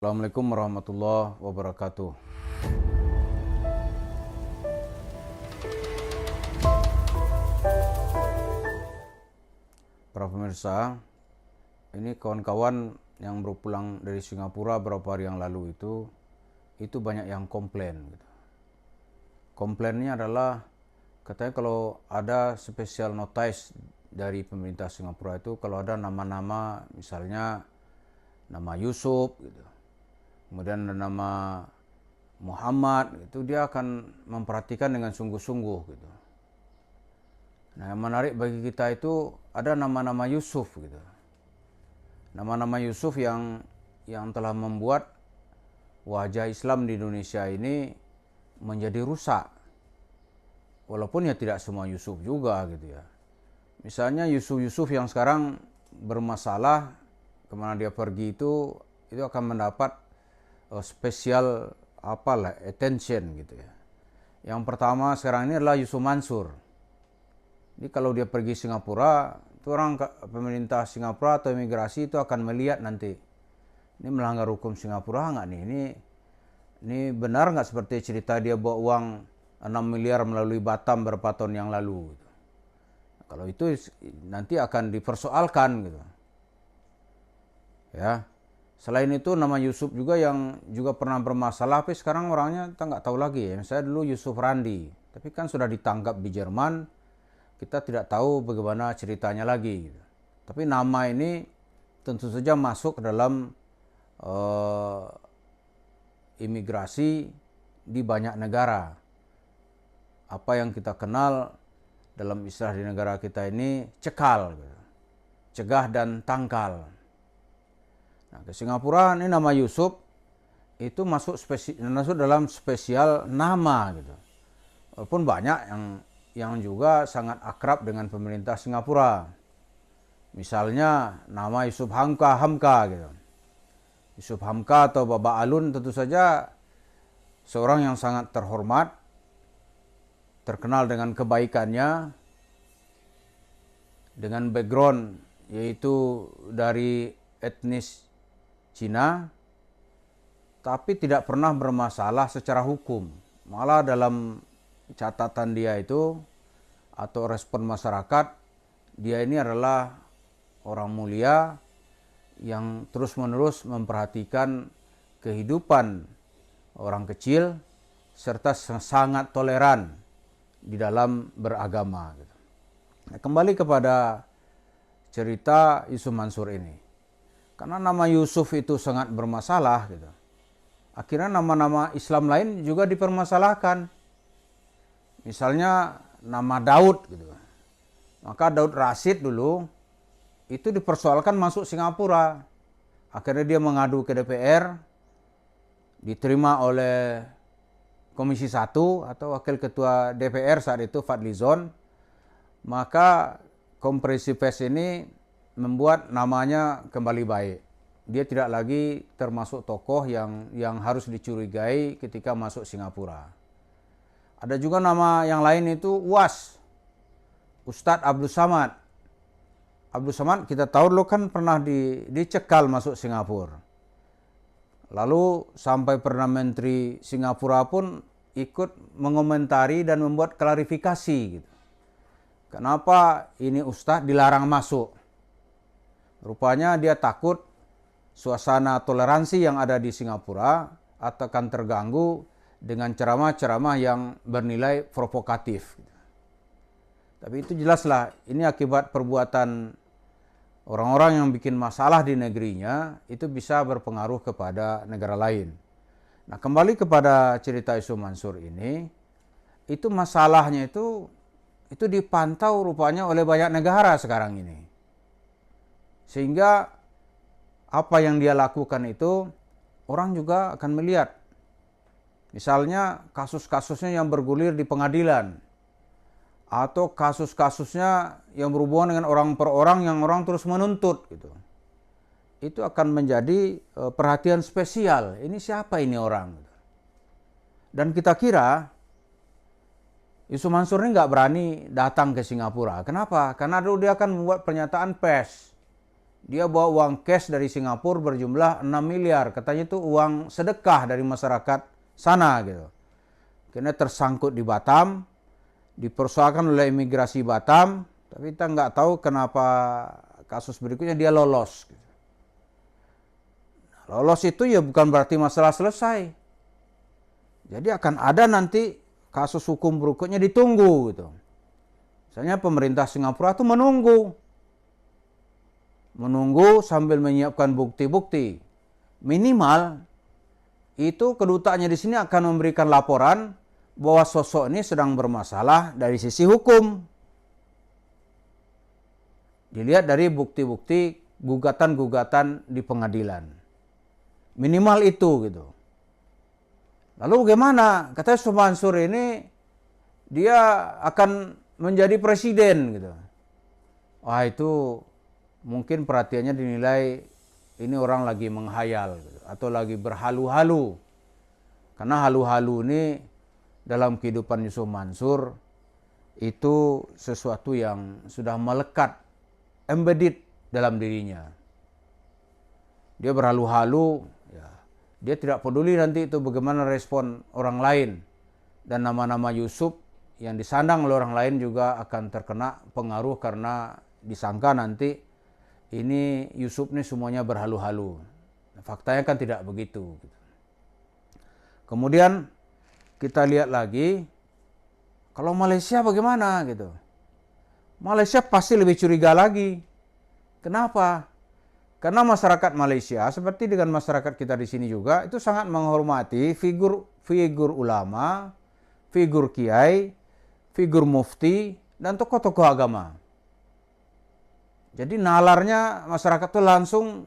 Assalamualaikum warahmatullahi wabarakatuh. Para pemirsa, ini kawan-kawan yang baru pulang dari Singapura beberapa hari yang lalu itu banyak yang komplain. Gitu. Komplainnya adalah katanya kalau ada special notice dari pemerintah Singapura itu kalau ada nama-nama misalnya nama Yusuf gitu. Kemudian ada nama Muhammad, itu dia akan memperhatikan dengan sungguh-sungguh gitu. Nah, yang menarik bagi kita itu ada nama-nama Yusuf gitu. Nama-nama Yusuf yang telah membuat wajah Islam di Indonesia ini menjadi rusak. Walaupun ya tidak semua Yusuf juga gitu ya. Misalnya Yusuf yang sekarang bermasalah, kemana dia pergi itu akan mendapat spesial attention gitu ya. Yang pertama sekarang ini adalah Yusuf Mansur. Jadi kalau dia pergi Singapura, itu orang pemerintah Singapura atau imigrasi itu akan melihat nanti ini melanggar hukum Singapura nggak nih? Ini benar nggak seperti cerita dia bawa uang 6 miliar melalui Batam beberapa tahun yang lalu gitu. Kalau itu nanti akan dipersoalkan gitu. Ya. Selain itu nama Yusuf juga yang juga pernah bermasalah, tapi sekarang orangnya kita nggak tahu lagi ya. Saya dulu Yusuf Randi, tapi kan sudah ditangkap di Jerman, kita tidak tahu bagaimana ceritanya lagi. Gitu. Tapi nama ini tentu saja masuk ke dalam imigrasi di banyak negara. Apa yang kita kenal dalam istilah di negara kita ini cekal, gitu. Cegah dan tangkal. Nah, ke Singapura ini nama Yusuf itu masuk dalam spesial nama gitu. Walaupun banyak yang juga sangat akrab dengan pemerintah Singapura. Misalnya nama Yusuf Hamka gitu. Yusuf Hamka atau Baba Alun tentu saja seorang yang sangat terhormat, terkenal dengan kebaikannya, dengan background yaitu dari etnis Cina, tapi tidak pernah bermasalah secara hukum. Malah dalam catatan dia itu atau respon masyarakat, dia ini adalah orang mulia yang terus-menerus memperhatikan kehidupan orang kecil serta sangat toleran di dalam beragama. Nah, kembali kepada cerita Yusuf Mansur ini. Karena nama Yusuf itu sangat bermasalah gitu. Akhirnya nama-nama Islam lain juga dipermasalahkan. Misalnya nama Daud gitu. Maka Daud Rashid dulu itu dipersoalkan masuk Singapura. Akhirnya dia mengadu ke DPR, diterima oleh Komisi 1 atau Wakil Ketua DPR saat itu Fadlizon. Maka Kompresi Pers ini membuat namanya kembali baik. Dia tidak lagi termasuk tokoh yang harus dicurigai ketika masuk Singapura. Ada juga nama yang lain itu UAS, Ustadz Abdul Samad. Abdul Samad kita tahu dulu kan pernah dicekal masuk Singapura. Lalu sampai Perdana Menteri Singapura pun ikut mengomentari dan membuat klarifikasi gitu. Kenapa ini Ustadz dilarang masuk? Rupanya dia takut suasana toleransi yang ada di Singapura akan terganggu dengan ceramah-ceramah yang bernilai provokatif. Tapi itu jelaslah ini akibat perbuatan orang-orang yang bikin masalah di negerinya itu bisa berpengaruh kepada negara lain. Nah, kembali kepada cerita Yusuf Mansur ini, itu masalahnya itu dipantau rupanya oleh banyak negara sekarang ini. Sehingga apa yang dia lakukan itu orang juga akan melihat. Misalnya kasus-kasusnya yang bergulir di pengadilan. Atau kasus-kasusnya yang berhubungan dengan orang per orang yang orang terus menuntut gitu. Itu akan menjadi perhatian spesial. Ini siapa ini orang? Dan kita kira Yusuf Mansur ini nggak berani datang ke Singapura. Kenapa? Karena dulu dia akan membuat pernyataan pers Dia bawa uang cash dari Singapura berjumlah 6 miliar. Katanya itu uang sedekah dari masyarakat sana gitu. Karena tersangkut di Batam, dipersoalkan oleh imigrasi Batam, tapi kita nggak tahu kenapa kasus berikutnya dia lolos. Gitu. Nah, lolos itu ya bukan berarti masalah selesai. Jadi akan ada nanti kasus hukum berikutnya ditunggu gitu. Misalnya pemerintah Singapura itu menunggu sambil menyiapkan bukti-bukti. Minimal itu kedutaannya di sini akan memberikan laporan bahwa sosok ini sedang bermasalah dari sisi hukum. Dilihat dari bukti-bukti gugatan-gugatan di pengadilan. Minimal itu gitu. Lalu bagaimana? Katanya Yusuf Mansur ini dia akan menjadi presiden gitu. Wah, itu mungkin perhatiannya dinilai ini orang lagi menghayal gitu, atau lagi berhalu-halu. Karena halu-halu ini dalam kehidupan Yusuf Mansur itu sesuatu yang sudah melekat, embedded dalam dirinya. Dia berhalu-halu, ya, dia tidak peduli nanti itu bagaimana respon orang lain. Dan nama-nama Yusuf yang disandang oleh orang lain juga akan terkena pengaruh karena disangka nanti ini Yusuf ini semuanya berhalu-halu. Faktanya kan tidak begitu. Kemudian kita lihat lagi, kalau Malaysia bagaimana gitu. Malaysia pasti lebih curiga lagi. Kenapa? Karena masyarakat Malaysia seperti dengan masyarakat kita di sini juga itu sangat menghormati figur ulama, figur kiai, figur mufti dan tokoh-tokoh agama. Jadi nalarnya masyarakat itu langsung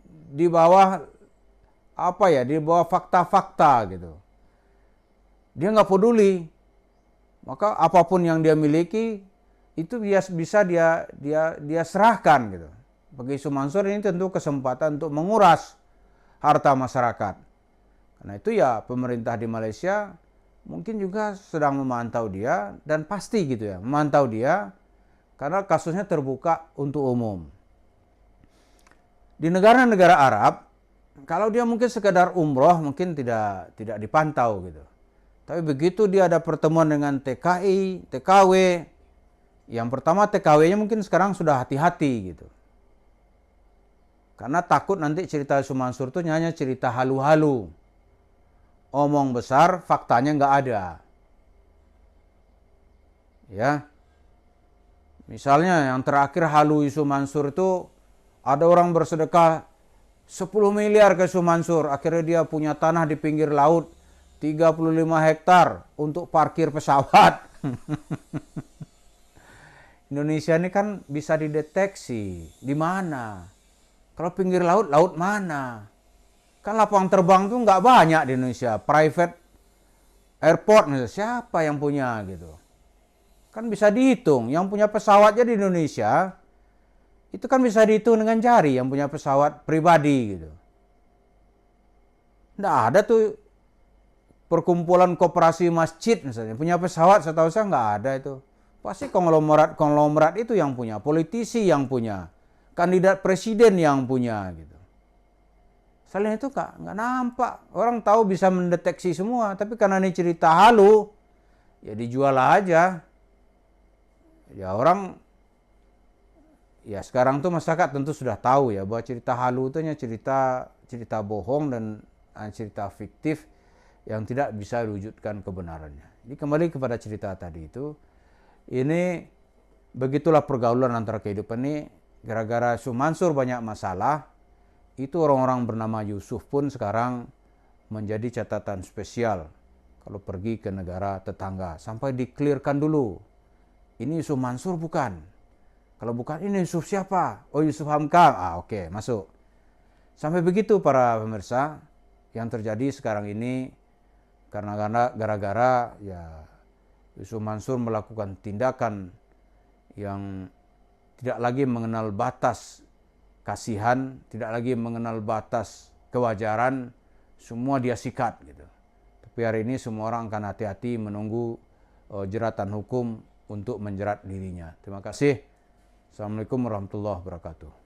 di bawah di bawah fakta-fakta gitu. Dia nggak peduli. Maka apapun yang dia miliki itu bisa dia serahkan gitu. Bagi Yusuf Mansur ini tentu kesempatan untuk menguras harta masyarakat. Karena itu ya pemerintah di Malaysia mungkin juga sedang memantau dia dan pasti gitu ya, memantau dia. Karena kasusnya terbuka untuk umum. Di negara-negara Arab, kalau dia mungkin sekedar umroh, mungkin tidak dipantau gitu. Tapi begitu dia ada pertemuan dengan TKI, TKW, yang pertama TKW-nya mungkin sekarang sudah hati-hati gitu. Karena takut nanti cerita Yusuf Mansur itu hanya cerita halu-halu. Omong besar, faktanya nggak ada. Ya. Misalnya yang terakhir halu Yusuf Mansur itu ada orang bersedekah 10 miliar ke Yusuf Mansur. Akhirnya dia punya tanah di pinggir laut 35 hektar untuk parkir pesawat. Indonesia ini kan bisa dideteksi di mana. Kalau pinggir laut, laut mana? Kan lapangan terbang tuh nggak banyak di Indonesia. Private airport misalnya, siapa yang punya gitu. Kan bisa dihitung, yang punya pesawatnya di Indonesia, itu kan bisa dihitung dengan jari yang punya pesawat pribadi gitu. Nggak ada tuh perkumpulan koperasi masjid misalnya, punya pesawat setahu saya nggak ada itu. Pasti konglomerat itu yang punya, politisi yang punya, kandidat presiden yang punya gitu. Selain itu nggak nampak, orang tahu bisa mendeteksi semua, tapi karena ini cerita halu, ya dijual aja. Ya orang, ya sekarang tuh masyarakat tentu sudah tahu ya bahwa cerita halu itu hanya cerita bohong dan cerita fiktif yang tidak bisa diwujudkan kebenarannya. Jadi kembali kepada cerita tadi itu, ini begitulah pergaulan antara kehidupan ini. Gara-gara Yusuf Mansur banyak masalah, itu orang-orang bernama Yusuf pun sekarang menjadi catatan spesial kalau pergi ke negara tetangga. Sampai di-clearkan dulu. Ini Yusuf Mansur bukan. Kalau bukan, ini Yusuf siapa? Oh, Yusuf Hamka. Oke, masuk. Sampai begitu para pemirsa, yang terjadi sekarang ini karena gara-gara ya Yusuf Mansur melakukan tindakan yang tidak lagi mengenal batas kasihan, tidak lagi mengenal batas kewajaran, semua dia sikat gitu. Tapi hari ini semua orang akan hati-hati menunggu jeratan hukum untuk menjerat dirinya. Terima kasih. Assalamualaikum warahmatullahi wabarakatuh.